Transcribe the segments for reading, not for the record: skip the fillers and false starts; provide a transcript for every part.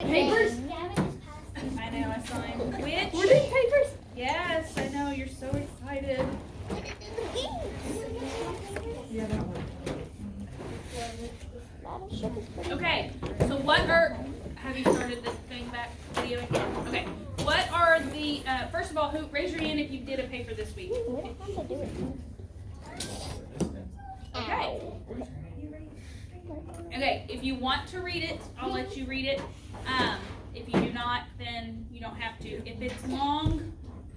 papers? I know, I saw him. Which? We're doing papers? Yes, I know, you're so excited. Yeah, that one. Okay, so have you started this thing back video again? Okay, what are the, first of all, raise your hand if you did a paper this week. Okay. Okay, if you want to read it, I'll let you read it. If you do not, then you don't have to. If it's long,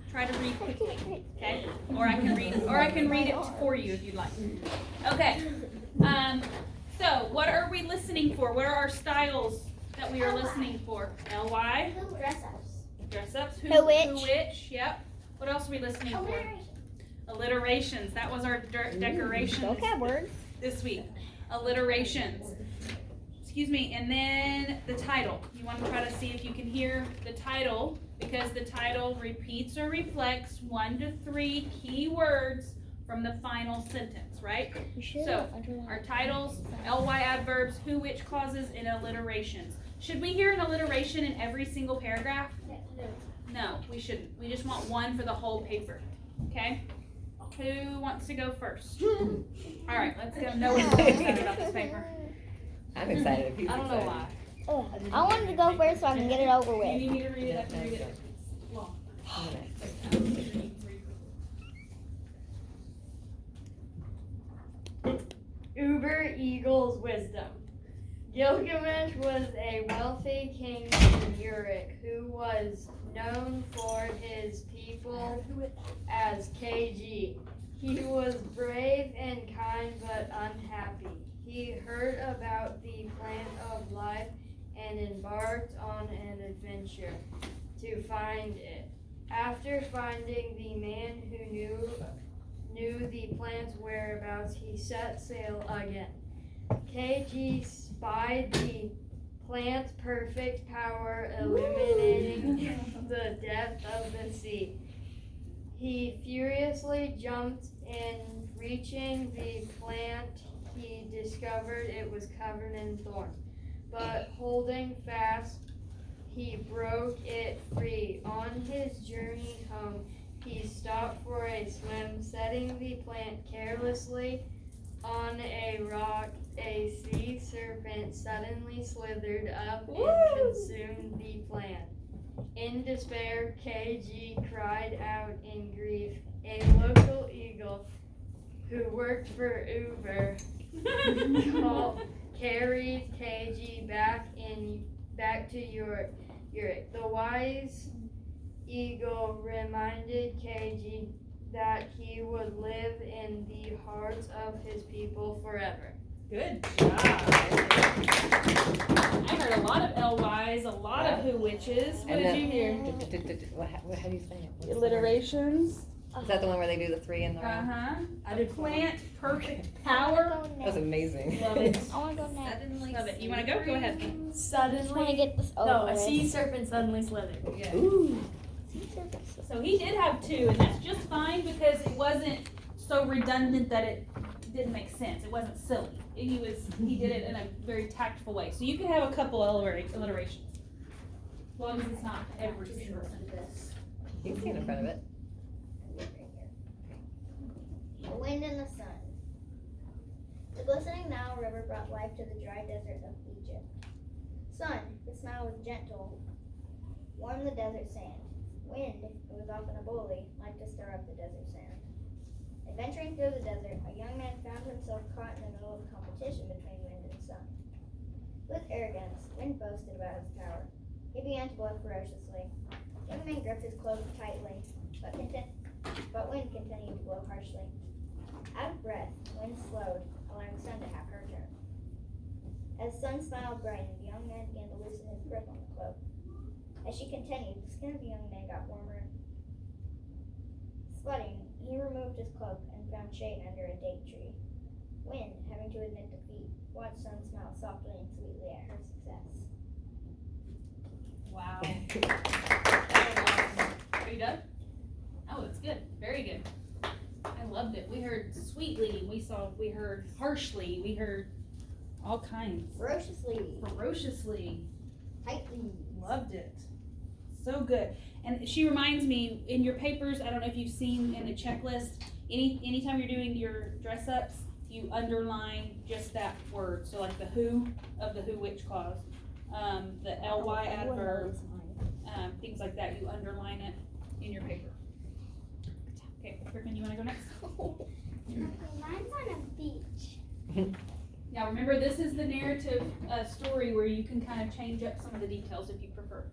try to read quickly, okay? Or I can read it for you if you'd like. Okay. So what are we listening for? What are our styles that we are listening for? LY? Dress-ups. Who, which? Yep. What else are we listening for? Alliterations. That was our decorations this week. Alliterations. Excuse me. And then the title. You want to try to see if you can hear the title, because the title repeats or reflects 1 to 3 key words from the final sentence, right? So our titles, ly adverbs, who, which clauses, and alliterations. Should we hear an alliteration in every single paragraph? No, we shouldn't. We just want one for the whole paper. Okay? Who wants to go first? All right, let's go. No one's excited about this paper. I'm excited if he's I don't know excited. why. I wanted to go first so I can get it over You with. need me to read it? I can read it. It's long. Uber Eagle's wisdom. Gilgamesh was a wealthy king in Uruk who was known for his people as KG. He was brave and kind but unhappy. He heard about the plant of life and embarked on an adventure to find it. After finding the man who knew the plant's whereabouts, he set sail again. KG spied the plant's perfect power, illuminating the depth of the sea. He furiously jumped in, reaching the plant. He discovered it was covered in thorns, but holding fast, he broke it free. On his journey home, he stopped for a swim, setting the plant carelessly on a rock. A sea serpent suddenly slithered up and consumed the plant. In despair, KG cried out in grief. A local eagle who worked for Uber carried KG back to Europe. The wise eagle reminded KG that he would live in the hearts of his people forever. Good job. I heard a lot of LYs, a lot of who, whiches. What did you hear? How do you say it? What's the one? Alliterations. Is that the one where they do the 3 in the row? I did plant, perfect power. That was amazing. Love it. I want to go next. Love it. You want to go? Go ahead. I just want to Suddenly, get this over no, a with. sea serpent suddenly slithered. Yeah. Ooh. So he did have 2, and that's just fine because it wasn't so redundant that it didn't make sense. It wasn't silly. He did it in a very tactful way. So you can have a couple alliterations, as long as it's not every single sentence. You can stand in front of it. The wind and the sun. The glistening Nile River brought life to the dry desert of Egypt. Sun, the smile was gentle, warmed the desert sand. Wind, who was often a bully, liked to stir up the desert sand. Adventuring through the desert, a young man found himself caught in the middle of a competition between wind and sun. With arrogance, Wind boasted about his power. He began to blow ferociously. The young man gripped his cloak tightly, but Wind continued to blow harshly. Out of breath, Wind slowed, allowing Sun to have her turn. As Sun's smile brightened, the young man began to loosen his grip on the cloak. As she continued, the skin of the young man got warmer. Sweating, he removed his cloak and found shade under a date tree. Wind, having to admit defeat, watched Sun smile softly and sweetly at her success. Wow. Are you done? Oh, it's good. Very good. I loved it. We heard sweetly. We heard harshly. We heard all kinds. Ferociously. Ferociously. Tightly. Loved it. So good. And she reminds me, in your papers, I don't know if you've seen in the checklist, anytime you're doing your dress ups, you underline just that word. So like the who of the who which clause, the ly adverb, things like that, you underline it in your paper. Okay, Griffin, you want to go next? Okay, mine's on a beach. Now remember, this is the narrative story where you can kind of change up some of the details if you prefer.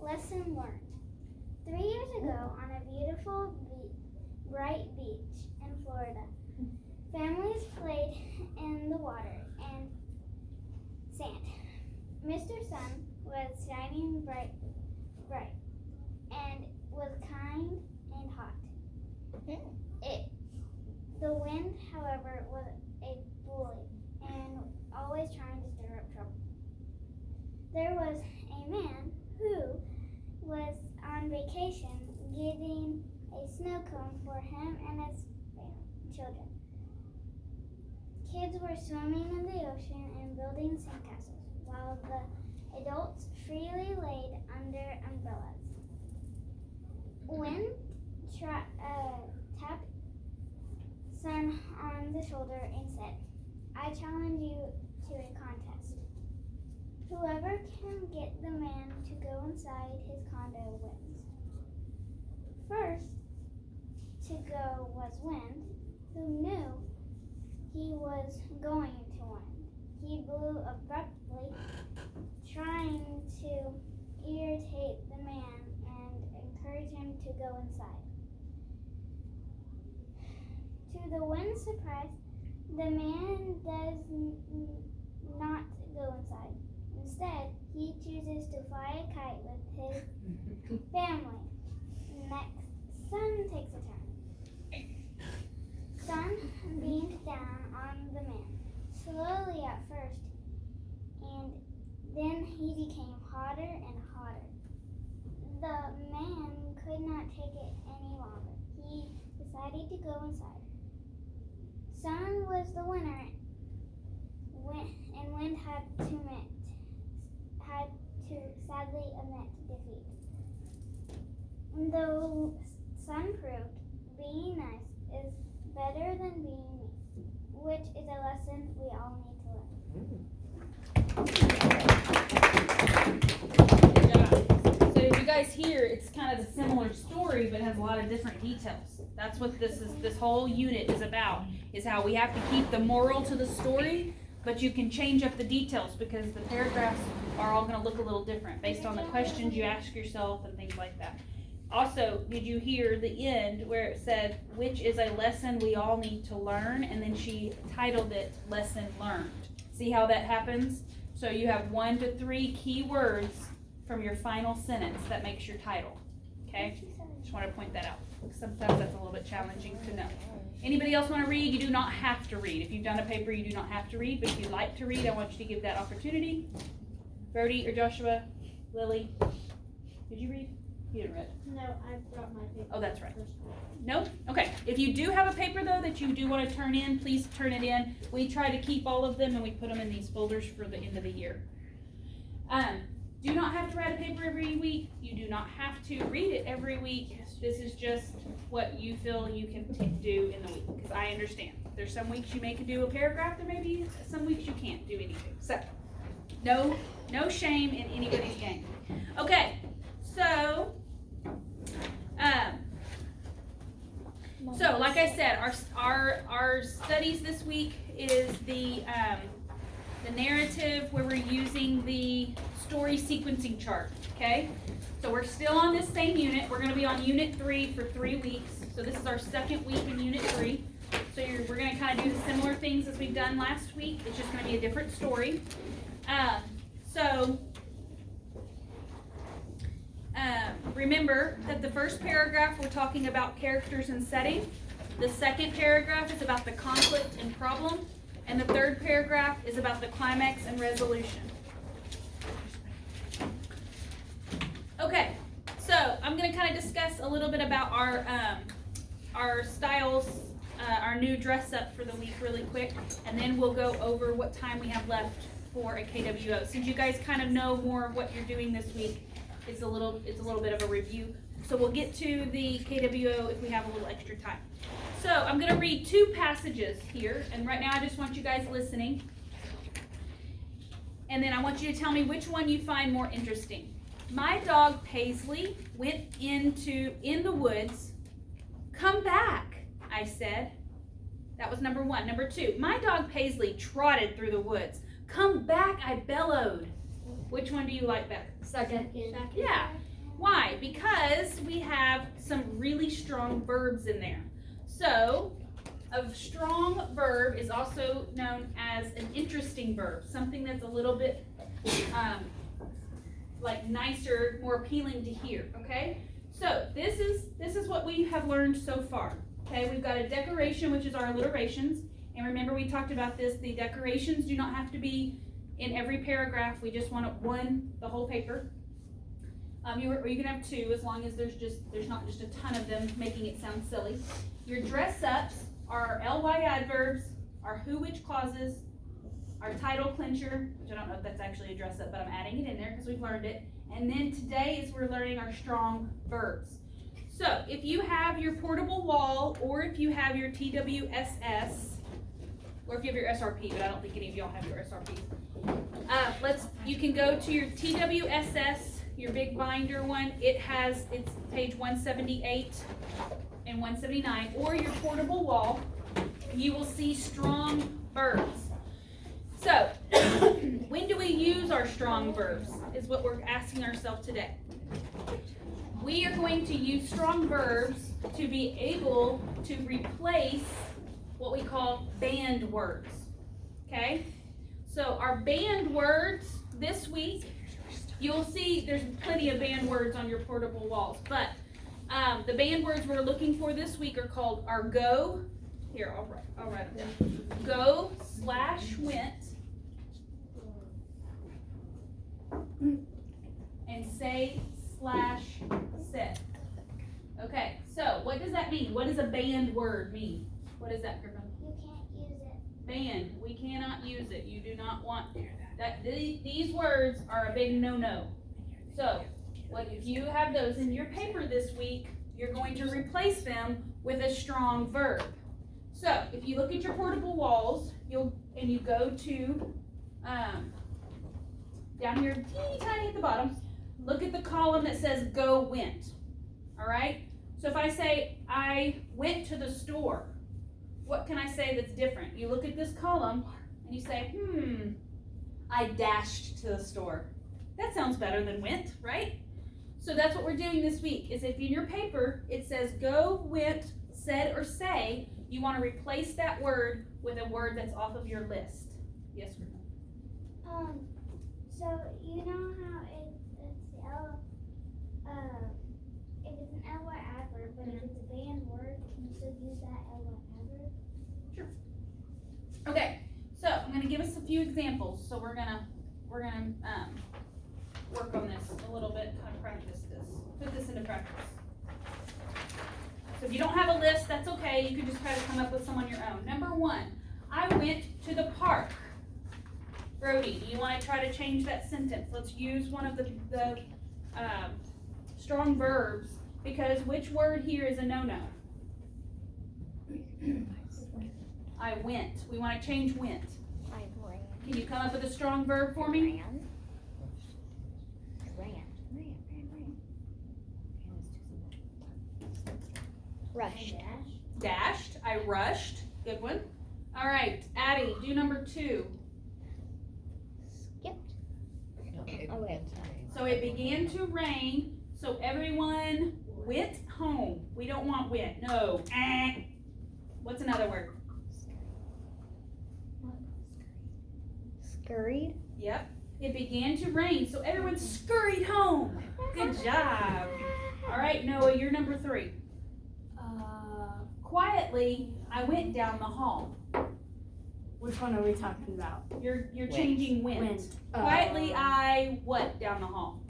Lesson learned. 3 years ago, on a beautiful, bright beach in Florida, families played in the water and sand. Mr. Sun was shining bright, and was kind and hot. The wind, however, was a bully and always trying to stir up trouble. There was a man who was on vacation getting a snow cone for him and his children. Kids were swimming in the ocean and building sandcastles, while the adults freely laid under umbrellas. Wind tapped Sun on the shoulder and said, "I challenge you to a contest. Whoever can get the man to go inside his condo wins." First to go was Wind, who knew he was going to win. He blew abruptly, trying to irritate the man and encourage him to go inside. To the Wind's surprise, the man does not go inside. Instead, he chooses to fly a kite with his family. Next, Sun takes a turn. Sun beamed down on the man, slowly at first, and then he became hotter and hotter. The man could not take it any longer. He decided to go inside. Sun was the winner, and Wind had to sadly admit defeat. Though Sun proved being nice is better than being mean, which is a lesson we all need to learn. Good job. So you guys hear, it's kind of a similar story, but has a lot of different details. That's what this whole unit is about, is how we have to keep the moral to the story, but you can change up the details because the paragraphs are all going to look a little different based on the questions you ask yourself and things like that. Also, did you hear the end where it said, which is a lesson we all need to learn? And then she titled it Lesson Learned. See how that happens? So you have 1 to 3 key words from your final sentence that makes your title. Okay? Just want to point that out. Sometimes that's a little bit challenging to know. Anybody else want to read? You do not have to read. If you've done a paper, you do not have to read. But if you'd like to read, I want you to give that opportunity. Brody or Joshua? Lily? Did you read? You didn't read. No, I brought my paper. Oh, that's right. No? Okay. If you do have a paper, though, that you do want to turn in, please turn it in. We try to keep all of them, and we put them in these folders for the end of the year. Do not have to write a paper every week. You do not have to read it every week. This is just what you feel you can do in the week, because I understand. There's some weeks you may do a paragraph, there may be some weeks you can't do anything. So, no shame in anybody's game. Okay, so, like I said, our studies this week is the narrative where we're using the story sequencing chart, okay? So we're still on this same unit. We're going to be on Unit 3 for 3 weeks. So this is our second week in Unit 3. So we're going to kind of do the similar things as we've done last week. It's just going to be a different story. Remember that the first paragraph we're talking about characters and setting. The second paragraph is about the conflict and problem. And the third paragraph is about the climax and resolution. Okay, so I'm going to kind of discuss a little bit about our styles, our new dress up for the week really quick, and then we'll go over what time we have left for a KWO. Since you guys kind of know more of what you're doing this week, it's a little bit of a review. So we'll get to the KWO if we have a little extra time. So I'm going to read 2 passages here, and right now I just want you guys listening. And then I want you to tell me which one you find more interesting. My dog Paisley went in the woods. Come back, I said. That was number 1. Number 2, my dog Paisley trotted through the woods. Come back, I bellowed. Which one do you like better? Second. Yeah. Why? Because we have some really strong verbs in there. So, a strong verb is also known as an interesting verb, something that's a little bit like nicer, more appealing to hear, okay? So, this is what we have learned so far. Okay, we've got a decoration, which is our alliterations. And remember, we talked about this. The decorations do not have to be in every paragraph. We just want one, the whole paper. You can have 2 as long as there's not just a ton of them making it sound silly. Your dress ups are our ly adverbs, our who which clauses, our title clincher, which I don't know if that's actually a dress up, but I'm adding it in there because we've learned it. And then today is we're learning our strong verbs. So if you have your portable wall, or if you have your TWSS, or if you have your SRP, but I don't think any of y'all have your SRP. You can go to your TWSS, your big binder one. It's page 178 and 179, or your portable wall. You will see strong verbs. So, when do we use our strong verbs is what we're asking ourselves today. We are going to use strong verbs to be able to replace what we call banned words. Okay? So our banned words this week, you'll see there's plenty of banned words on your portable walls, but the banned words we're looking for this week are called our go. Here, I'll write them down. Go / went. And say / said. Okay, so what does that mean? What does a banned word mean? What does that, Griffin? You can't use it. Banned. We cannot use it. You do not want that. These words are a big no-no. So, if you have those in your paper this week, you're going to replace them with a strong verb. So, if you look at your portable walls, you go to down here, teeny tiny at the bottom. Look at the column that says go went. All right? So if I say I went to the store, what can I say that's different? You look at this column and you say, I dashed to the store. That sounds better than went, right? So that's what we're doing this week, is if in your paper it says go, went, said, or say, you want to replace that word with a word that's off of your list. Yes, Griffin? So you know how it's L, if it's an ly adverb, but if it's a banned word, can you still use that ly adverb? Sure. Okay, so I'm going to give us a few examples. So we're gonna work on this a little bit, kind of practice this, put this into practice. So if you don't have a list, that's okay. You can just try to come up with some on your own. Number 1, I went to the park. Brody, do you want to try to change that sentence? Let's use one of the strong verbs, because which word here is a no-no? I went. We want to change went. I ran. Can you come up with a strong verb for me? Ran. Rushed. Dashed. I rushed. Good one. All right, Addie, do number 2. Okay. Oh, wait. So it began to rain, so everyone went home. We don't want went. No. What's another word? Scurried. Yep. It began to rain, so everyone scurried home. Good job. All right, Noah, you're number 3. Quietly, I went down the hall. Which one are we talking about? You're changing went. Went. Quietly, I what down the hall?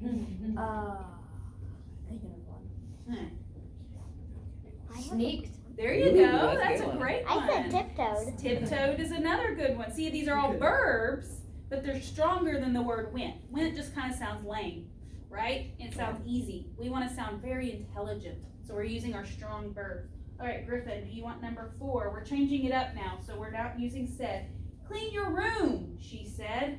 Thinking of one. Hmm. Sneaked. There you Ooh, go. that's a That's good a one. great I one. said tiptoed. Tiptoed is another good one. See, these are all verbs, but they're stronger than the word went. Went just kind of sounds lame, right? It sounds easy. We want to sound very intelligent, so we're using our strong verbs. All right, Griffin, do you want number 4? We're changing it up now, so we're not using said. Clean your room, she said.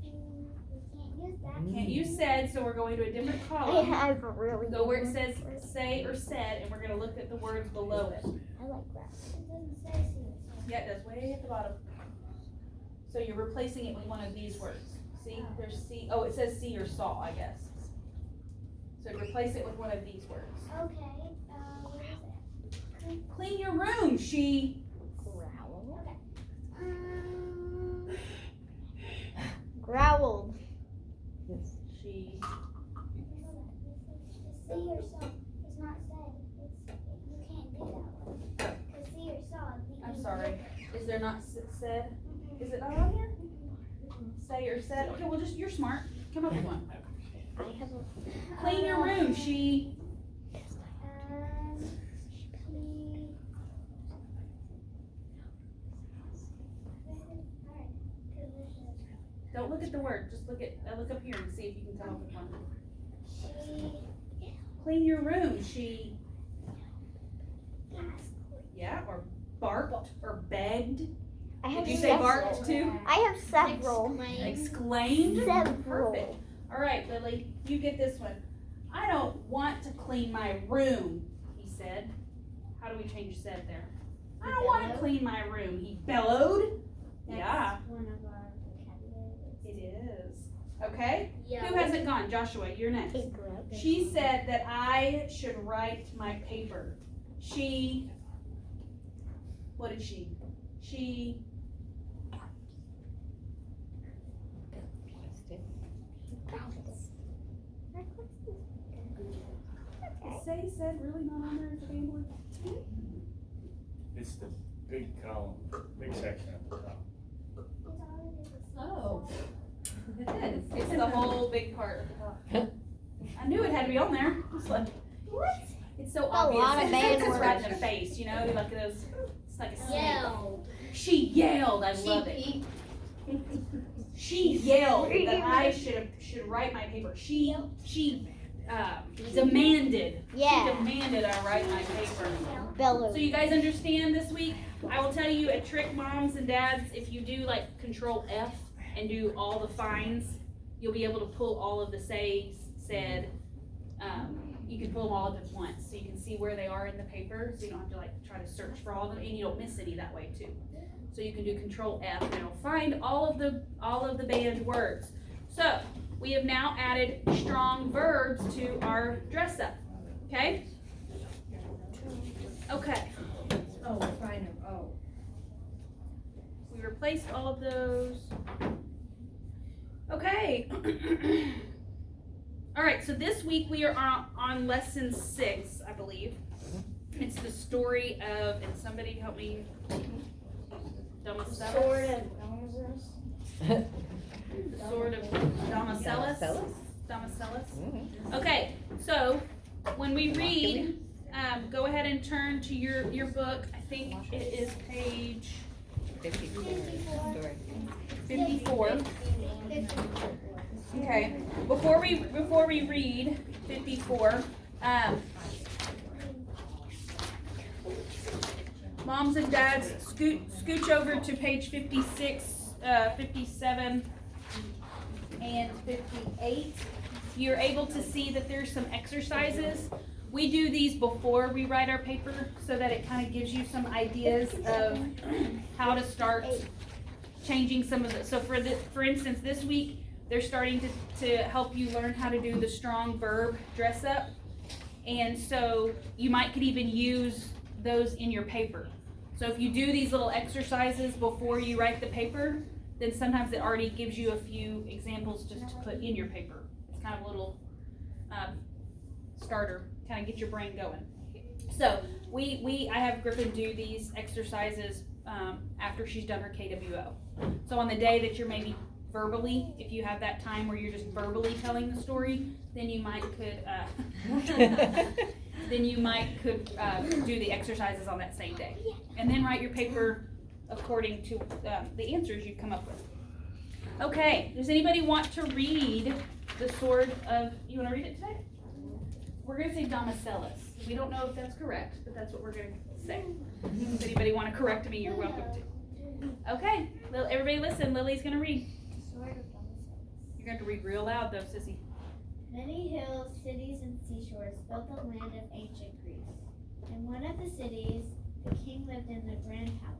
We can't use that. Can't use said, so we're going to a different I column. have a really Go where it good says one. say or said, and we're going to look at the words below it. I like that. It doesn't say Yeah, it does, way at the bottom. So you're replacing it with one of these words. See, there's see, oh, it says see or saw, I guess. So replace it with one of these words. Okay, what is it? Clean your room, she. Growled. She. See or saw. It's not said. You can't do that one. Cause see or saw. I'm sorry. Is there not said? Is it not on here? Say or said? Okay, well just, you're smart. Come up with one. I have a. Clean your room, she. Don't look at the word, just look up here and see if you can come up with one. Clean your room, she. Yeah, or barked or begged. I have Did you say several. barked too? I have several. Exclaimed? Several. Perfect. All right, Lily, you get this one. I don't want to clean my room, he said. How do we change said there? I don't want to clean my room, he bellowed. Yeah, One of our vocabularies. it is. Okay, Yeah. who hasn't gone? Joshua, you're next. She said that I should write my paper. She, what did she? She, is said really not on there as a gambler? It's the big column, big section at the top. Oh. It is. It's the whole big part at the top. I knew it had to be on there. It's like, What? it's so A obvious. lot of It's bad just right in words. the face, you know, like those. It's like a snake. Yelled. She yelled. I love it. She yelled that I should write my paper. She demanded. Yeah. She demanded I write my paper. Bellow. So you guys understand this week? I will tell you a trick, moms and dads. If you do like Control F and do all the finds, you'll be able to pull all of the says, said. You can pull them all up at once, so you can see where they are in the paper. So you don't have to like try to search for all of them, and you don't miss any that way too. So you can do Control F, and it'll find all of the banned words. So we have now added strong verbs to our dress up. Okay. Okay. Oh, find them. Oh. We replaced all of those. Okay. All right, so this week we are on lesson 6, I believe. It's the story of, and somebody help me. Damaselus? The sword of Damaselus? Damaselus? Mm-hmm. Okay, so when we read, go ahead and turn to your book. I think it is page 54. Okay, before we read 54, moms and dads, scooch over to page 56, 57, and 58. You're able to see that there's some exercises. We do these before we write our paper so that it kind of gives you some ideas of how to start changing some of the, so for instance, this week, they're starting to help you learn how to do the strong verb dress up. And so you could even use those in your paper. So if you do these little exercises before you write the paper, then sometimes it already gives you a few examples just to put in your paper. It's kind of a little starter, kind of get your brain going. So I have Griffin do these exercises after she's done her KWO. So on the day that you're maybe verbally, if you have that time where you're just verbally telling the story, then you might could do the exercises on that same day, and then write your paper according to the answers you come up with. Okay, does anybody want to read the sword of? You want to read it today? We're gonna say Damasellis. We don't know if that's correct, but that's what we're gonna say. If anybody want to correct me, you're welcome to. Okay, everybody listen. Lily's gonna read. Sword of Damasellis. You're gonna have to read real loud though, sissy. Many hills, cities, and seashores filled the land of ancient Greece. In one of the cities, the king lived in a grand palace.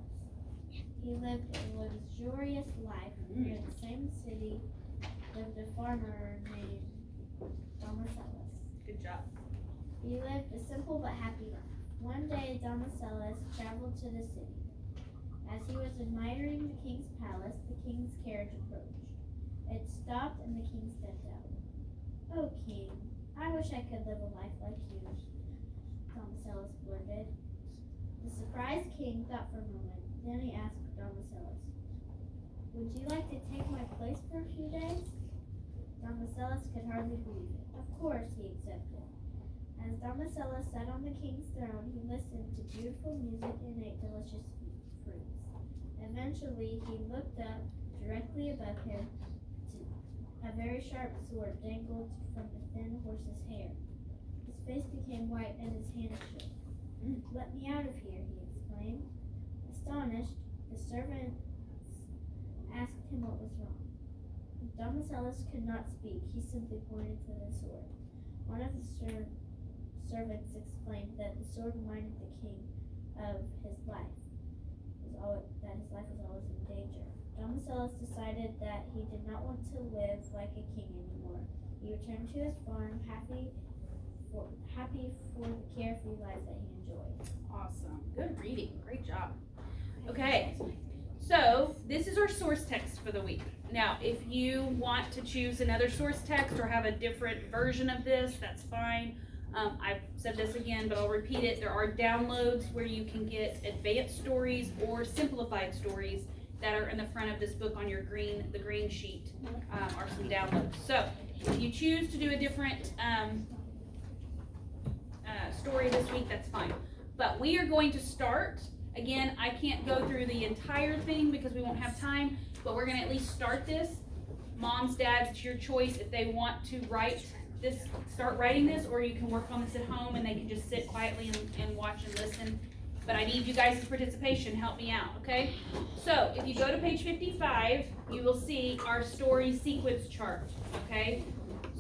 He lived a luxurious life. Near the same city lived a farmer named Damasellis. Good job. He lived a simple but happy life. One day, Damasellis traveled to the city. As he was admiring the king's palace, the king's carriage approached. It stopped and the king stepped out. "Oh, king, I wish I could live a life like you," Damasellis blurted. The surprised king thought for a moment. Then he asked Damasellis, "Would you like to take my place for a few days?" Damasellis could hardly believe it. Of course, he accepted. As Damasellis sat on the king's throne, he listened to beautiful music and ate delicious fruits. Eventually, he looked up. Directly above him, a very sharp sword dangled from a thin horse's hair. His face became white and his hands shook. "Let me out of here," he exclaimed. Astonished, the servants asked him what was wrong. Damasellis could not speak. He simply pointed to the sword. One of the servants explained that the sword reminded the king of his life, that his life was always in danger. Damasellis decided that he did not want to live like a king anymore. He returned to his farm, happy for the carefree life that he enjoyed. Awesome. Good reading. Great job. Okay, so this is our source text for the week. Now, if you want to choose another source text or have a different version of this, that's fine. I've said this again, but I'll repeat it. There are downloads where you can get advanced stories or simplified stories that are in the front of this book on your the green sheet are some downloads. So if you choose to do a different story this week, that's fine. But we are going to start, again, I can't go through the entire thing because we won't have time, but we're going to at least start this. Moms, dads, it's your choice if they want to start writing this, or you can work on this at home and they can just sit quietly and watch and listen. But I need you guys' participation. Help me out, okay? So if you go to page 55, you will see our story sequence chart, okay?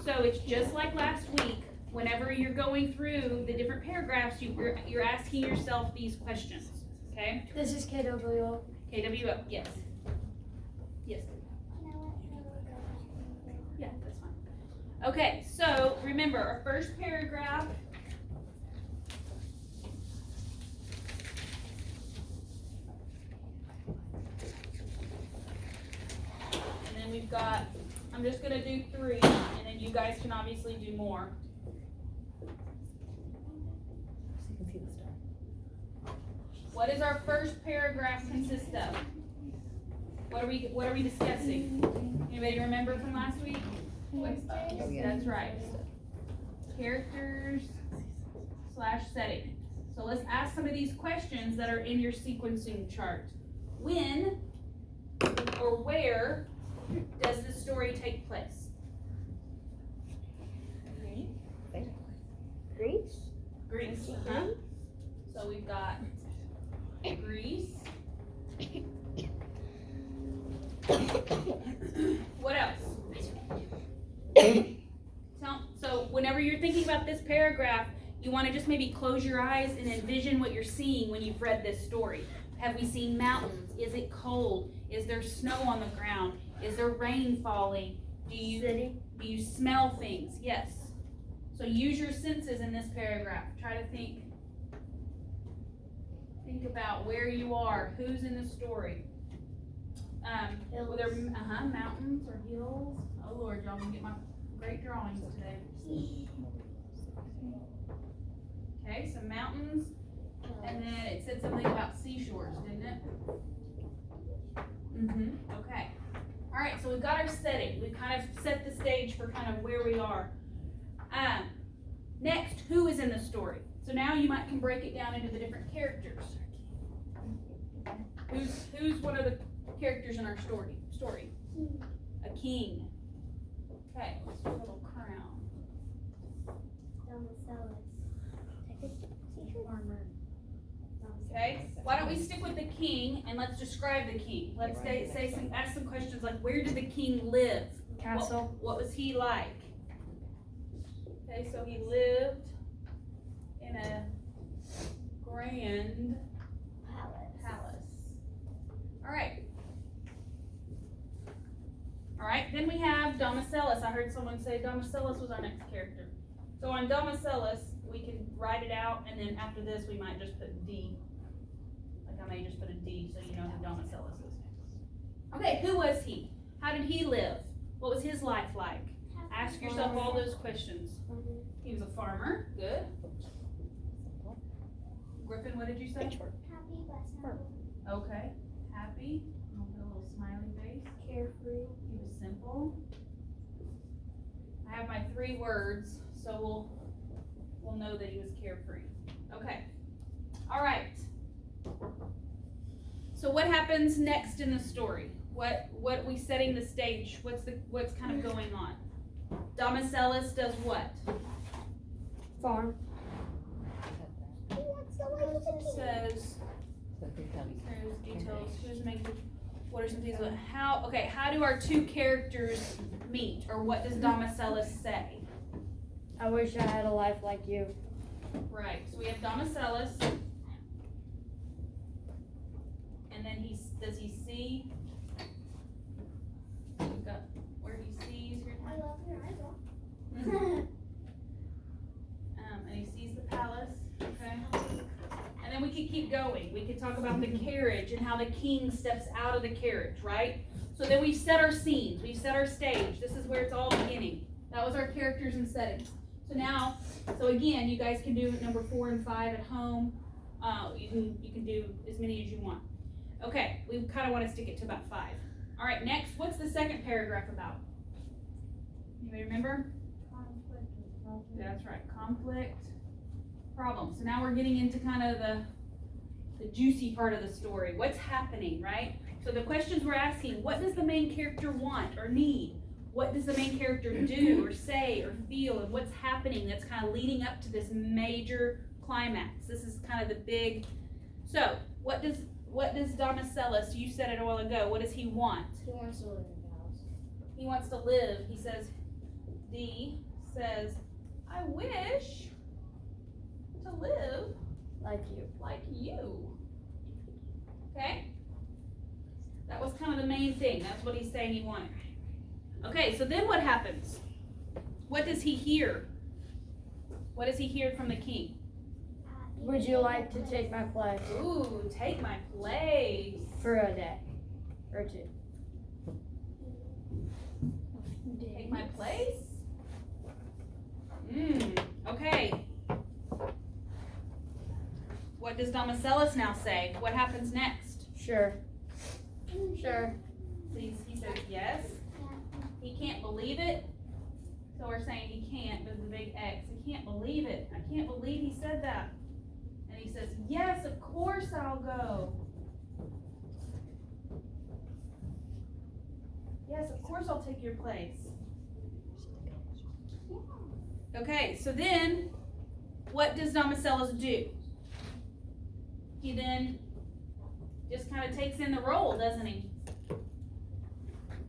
So it's just like last week. Whenever you're going through the different paragraphs, you're asking yourself these questions, okay? This is KWO. KWO, yes. Yes. Yeah, that's fine. Okay, so remember our first paragraph. And then we've got, I'm just going to do 3, and then you guys can obviously do more. What does our first paragraph consist of? What are we discussing? Anybody remember from last week? That's right. Characters / setting. So let's ask some of these questions that are in your sequencing chart. When or where does the story take place? Greece. Uh-huh. So we've got Greece. What else? So whenever you're thinking about this paragraph, you want to just maybe close your eyes and envision what you're seeing when you've read this story. Have we seen mountains? Is it cold? Is there snow on the ground? Is there rain falling? Do you smell things? Yes. So use your senses in this paragraph. Try to think about where you are, who's in the story. Were there mountains or hills? Oh Lord, y'all gonna get my great drawings today. Okay, some mountains, and then it said something about seashores, didn't it? Okay. All All right, so we've got our setting. We've kind of set the stage for kind of where we are. Next, who is in the story? So now you can break it down into the different characters. Who's one of the characters in our story? A king. Okay, let's do a little crown. Farmer. Okay, why don't we stick with the king and let's describe the king. Let's ask some questions like, where did the king live? Castle. What was he like? Okay, so he lived in a grand palace. All right. All right, then we have Domicellus. I heard someone say Domicellus was our next character. So on Domicellus, we can write it out, and then after this, we might just put D. Like I may just put a D so you know who Domicellus is. Okay, who was he? How did he live? What was his life like? Ask yourself all those questions. He was a farmer. Good. Griffin, what did you say? Happy, blessed, Okay. Happy. I'll put a little smiley face. carefree. He was simple. I have my 3 words, so we'll know that he was carefree. Okay. All right. So what happens next in the story? What we setting the stage? What's kind of going on? Domicellus does what? Farm. Says details. Who's making? What are some things? How do our 2 characters meet, or what does Domicellus say? I wish I had a life like you. Right. So we have Domicellus, and then does he see? We've got where he sees. I love your eyeball. And he sees the palace. Okay. And then we could keep going. We could talk about the carriage and how the king steps out of the carriage, right? So then we've set our scenes, we've set our stage. This is where it's all beginning. That was our characters and settings. So again, you guys can do number 4 and 5 at home. You can do as many as you want. Okay, we kind of want to stick it to about 5. All right, next, what's the second paragraph about? Anybody remember? That's right, conflict, problem. So now we're getting into kind of the juicy part of the story. What's happening, right? So the questions we're asking, what does the main character want or need? What does the main character do or say or feel, and what's happening that's kind of leading up to this major climax? This is kind of the big. So what does Domicellus, you said it a while ago, what does he want? He wants to live in the house. He wants to live. He says, D says, I wish to live Like you. like you. Okay? That was kind of the main thing. That's what he's saying he wanted. Okay, so then what happens? What does he hear? What does he hear from the king? Would you like to take my place Ooh, take my place. for a day or 2? Take my place? Okay. What does Domicellus now say? What happens next? Sure. Sure. Please, he says yes. He can't believe it. So we're saying he can't, there's a big X. He can't believe it. I can't believe he said that. And he says, yes, of course I'll go. Yes, of course I'll take your place. Okay, so then, what does Domicellus do? He then just kind of takes in the role, doesn't he?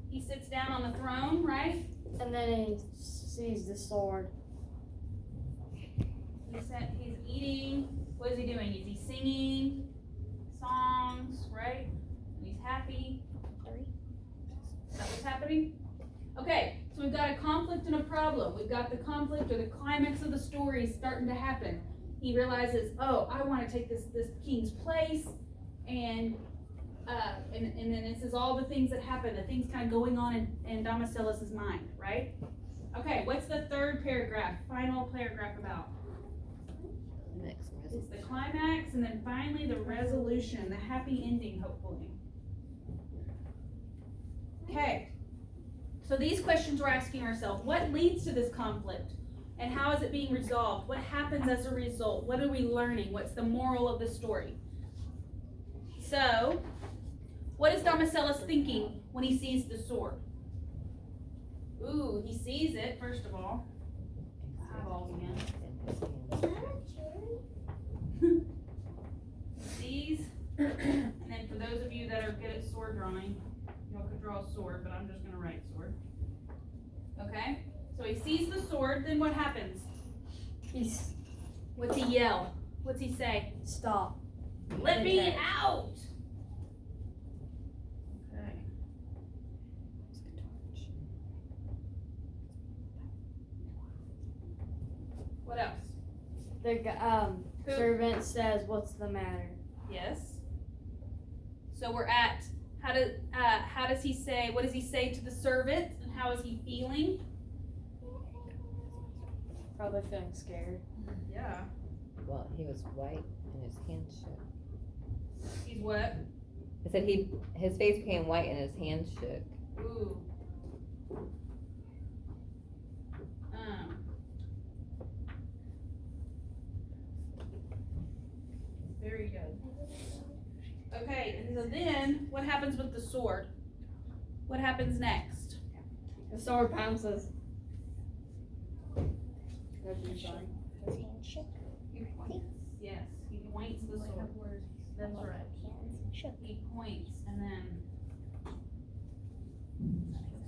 He sits down on the throne, right? And then he sees the sword. He's eating. What is he doing? Is he singing songs, right? And he's happy. Is that what's happening? Okay, so we've got a conflict and a problem. We've got the conflict or the climax of the story starting to happen. He realizes, oh, I want to take this king's place, and then this is all the things that happen, the things kind of going on in Domicellus' mind, right? Okay, what's the third paragraph, final paragraph about? It's the climax, and then finally the resolution, the happy ending, hopefully. Okay, So these questions we're asking ourselves: what leads to this conflict? And how is it being resolved? What happens as a result? What are we learning? What's the moral of the story? So, what is Domicellus thinking when he sees the sword? Ooh, he sees it, first of all. Eyeballs again. Is that a cherry? Sees, and then for those of you that are good at sword drawing, y'all could draw a sword, but I'm just gonna write sword. Okay? So he sees the sword, then what happens? What's he yell? What's he say? Stop. Let me out! Okay. What else? The Who- servant says, "What's the matter?" Yes. So we're at how does he say? What does he say to the servant? And how is he feeling? Probably feeling scared. Yeah. Well, he was white and his hands shook. He's what? I said his face became white and his hands shook. Ooh. Very good. Okay, and so then what happens with the sword? What happens next? The sword pounces. His hand shook. He points. Yes, he points the sword. That's right. Hands shook. He points and then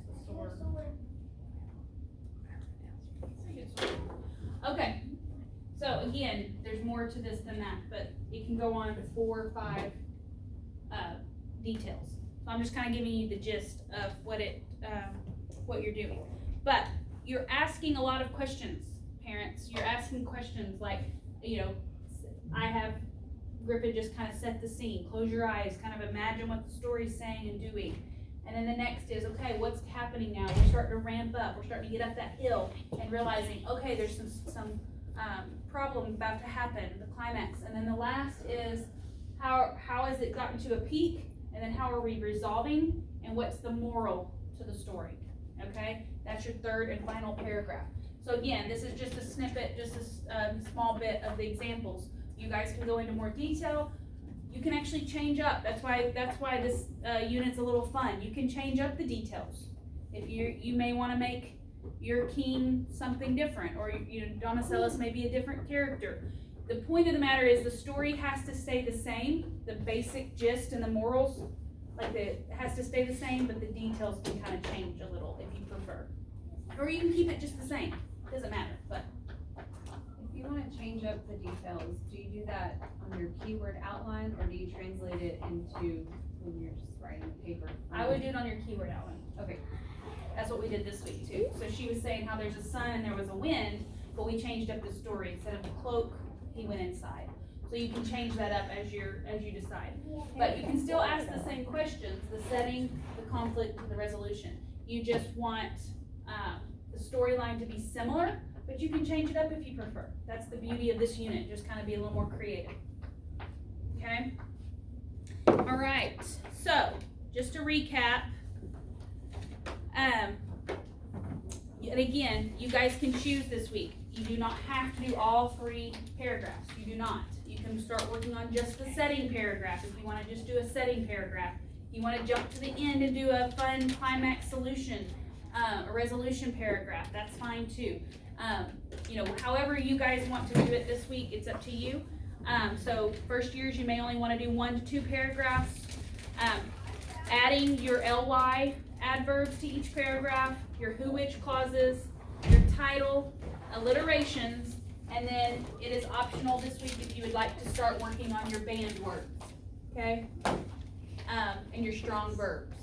the sword. Okay, so again, there's more to this than that, but it can go on to 4 or 5 details. So I'm just kind of giving you the gist of what you're doing. But you're asking a lot of questions, parents. You're asking questions like, I have Griffin just kind of set the scene. Close your eyes, kind of imagine what the story's saying and doing. And then the next is, okay, what's happening now? We're starting to ramp up. We're starting to get up that hill and realizing, okay, there's some problem about to happen, the climax. And then the last is, how has it gotten to a peak? And then how are we resolving? And what's the moral to the story? Okay, that's your third and final paragraph. So again, this is just a snippet, just a small bit of the examples. You guys can go into more detail. You can actually change up. That's why this unit's a little fun. You can change up the details. If you may want to make your king something different, or Domicellus may be a different character. The point of the matter is the story has to stay the same. The basic gist and the morals, has to stay the same, but the details can kind of change a little if you prefer. Or you can keep it just the same. Doesn't matter, but. If you want to change up the details, do you do that on your keyword outline, or do you translate it into when you're just writing the paper? I would do it on your keyword outline. Okay. That's what we did this week too. So she was saying how there's a sun and there was a wind, but we changed up the story. Instead of the cloak, he went inside. So you can change that up as you decide. But you can still ask the same questions: the setting, the conflict, the resolution. You just want the storyline to be similar, but you can change it up if you prefer. That's the beauty of this unit. Just kind of be a little more creative. Okay. All right. So just to recap. And again, you guys can choose this week. You do not have to do all 3 paragraphs. You do not. You can start working on just the setting paragraph if you want to just do a setting paragraph. You want to jump to the end and do a fun climax solution, a resolution paragraph. That's fine too. However you guys want to do it this week, it's up to you. So first years, you may only want to do 1 to 2 paragraphs. Adding your ly adverbs to each paragraph, your who, which clauses, your title, alliterations, and then it is optional this week if you would like to start working on your banned words, okay? And your strong verbs.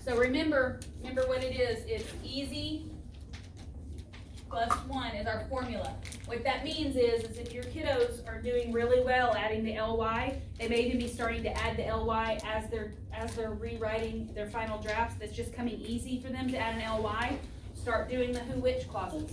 So remember what it is. It's easy plus 1 is our formula. What that means is if your kiddos are doing really well adding the ly, they may even be starting to add the ly as they're rewriting their final drafts. That's just coming easy for them to add an ly. Start doing the who, which clauses.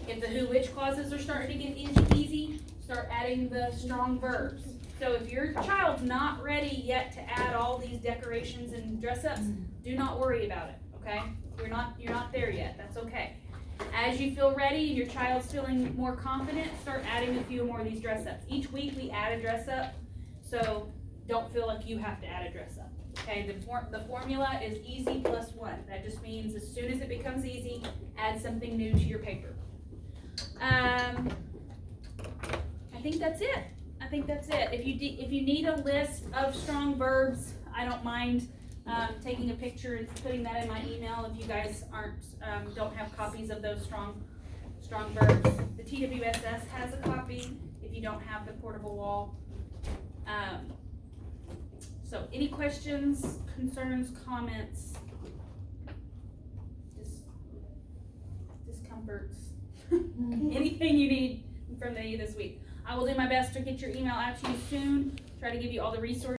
If the who, which clauses are starting to get easy, start adding the strong verbs. So if your child's not ready yet to add all these decorations and dress ups, do not worry about it, okay? You're not there yet, that's okay. As you feel ready and your child's feeling more confident, start adding a few more of these dress ups. Each week we add a dress up, so don't feel like you have to add a dress up. Okay, the formula is easy plus one. That just means as soon as it becomes easy, add something new to your paper. I think that's it. If you need a list of strong verbs, I don't mind taking a picture and putting that in my email if you guys don't have copies of those strong verbs. The TWSS has a copy if you don't have the portable wall. So any questions, concerns, comments, discomforts, anything you need from me this week. I will do my best to get your email out to you soon, try to give you all the resources